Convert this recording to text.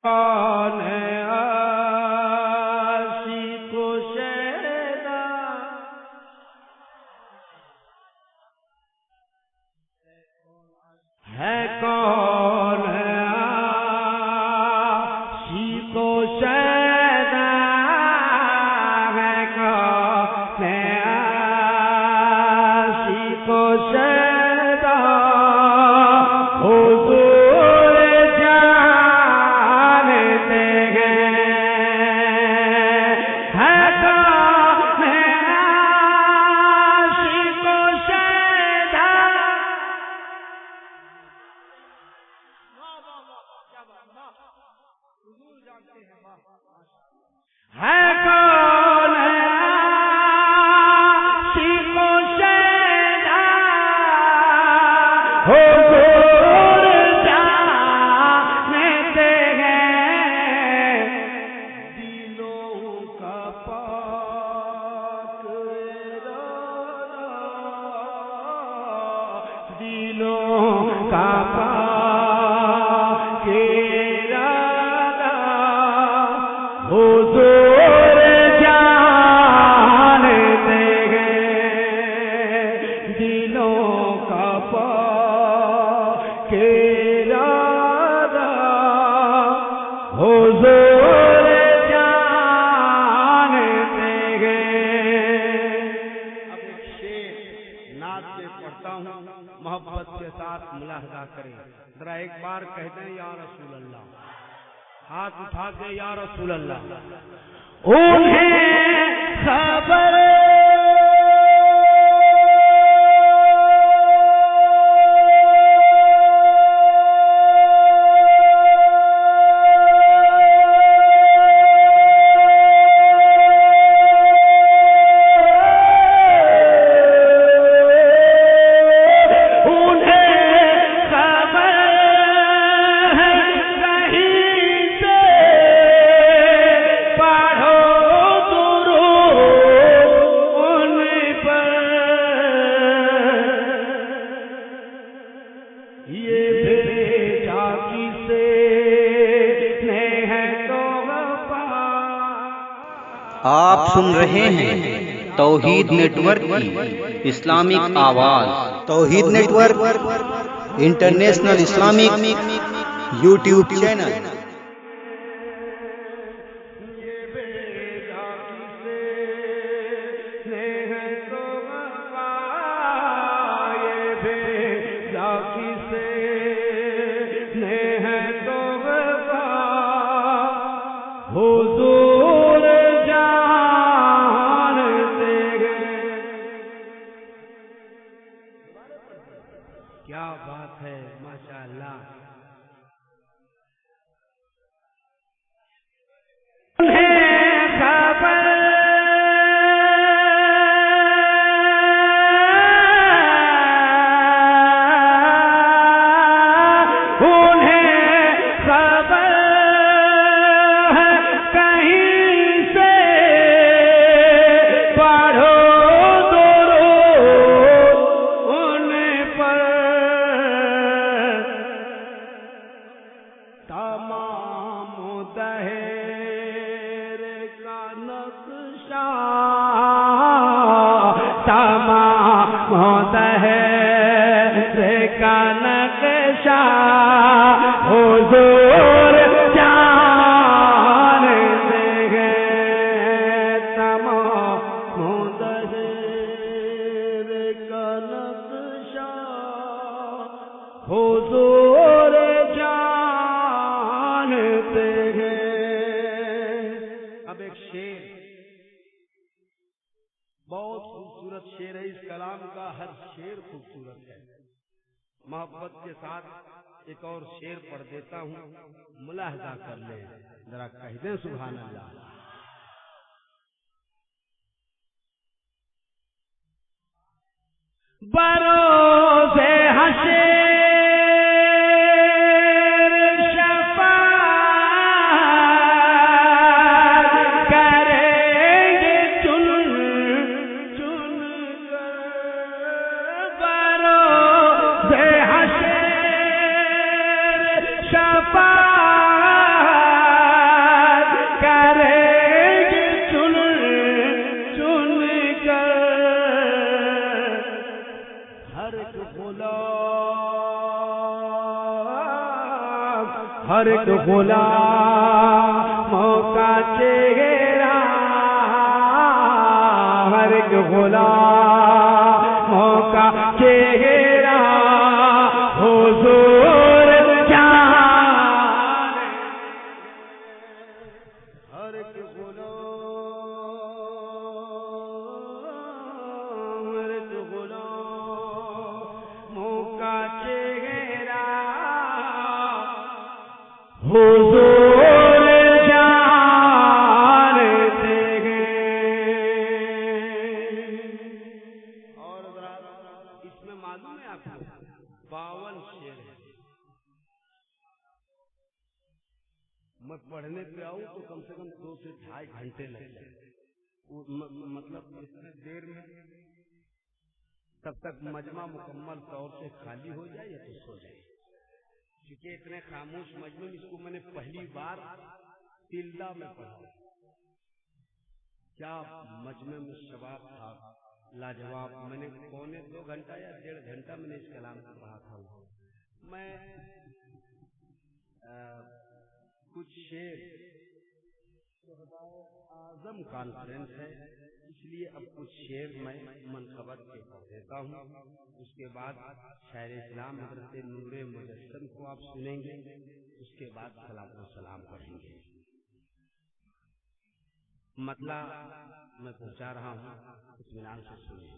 کون ہے عاشق و شیدا، ہے کون ہے عاشق و شیدا، ہے کون ہے عاشق و شیدا، ہے کون ہے عاشق و شیدا، حضور جانتے ہیں دلوں کا پاک ارادہ، دلوں کا پاک ارادہ، حضور جانتے ہیں دلوں کا پاک ارادہ، حضور جانتے ہیں۔ اب ایک شعر نعت سے پڑھتا ہوں، محبت کے ساتھ ملاحظہ کریں، ذرا ایک بار کہتے ہیں یا رسول اللہ، ہاتھ اٹھا کے یا رسول اللہ۔ انہیں خبر آپ سن رہے ہیں توحید نیٹ ورک کی اسلامک آواز۔ Tauheed network international Islamic YouTube channel. حضور جانتے ہیں۔ کیا بات ہے، ماشاء اللہ۔ تمام دہر کا نقشہ حضور جانتے ہیں، تمام دہر کا نقشہ حضور جانتے ہیں۔ اب ایک شعر، بہت خوبصورت شعر ہے، اس کلام کا ہر شعر خوبصورت ہے۔ محبت کے ساتھ ایک اور شعر پڑھ دیتا ہوں، ملاحظہ کر لیں، ذرا کہہ دیں سبحان اللہ۔ بروز حشر شفاعت ہر ایک غلاموں کا چہرہ، ہر ایک غلاموں کا چہرہ حضور جان، ہر ایک غلاموں کا چہرہ حضور جانتے ہیں۔ اور اس میں معلوم ہے آپ کو 52 شعر ہے۔ میں پڑھنے پہ آؤں تو کم سے کم 2 سے 2.5 گھنٹے لگ جائیں، مطلب اتنے دیر میں تب تک مجمع مکمل طور سے خالی ہو جائے یا تو سو جائے، کیونکہ اتنے خاموش مجمع، اس کو میں نے پہلی بار تلدہ میں پڑھا، کیا مجمع میں شباب تھا لاجواب۔ میں نے 2 گھنٹہ یا 1.5 گھنٹہ میں نے اس کلام کو پڑھا تھا۔ میں کچھ شعر اعظم کانفرنس ہے، اس لیے اب کچھ شعر میں منقبت کے پڑھ دیتا ہوں، اس کے بعد شاعر اسلام حضرت نور مجسم کو آپ سنیں گے، اس کے بعد صلاۃ و سلام پڑھیں گے۔ مطلب میں پہنچا رہا ہوں، اطمینان سے سنیں۔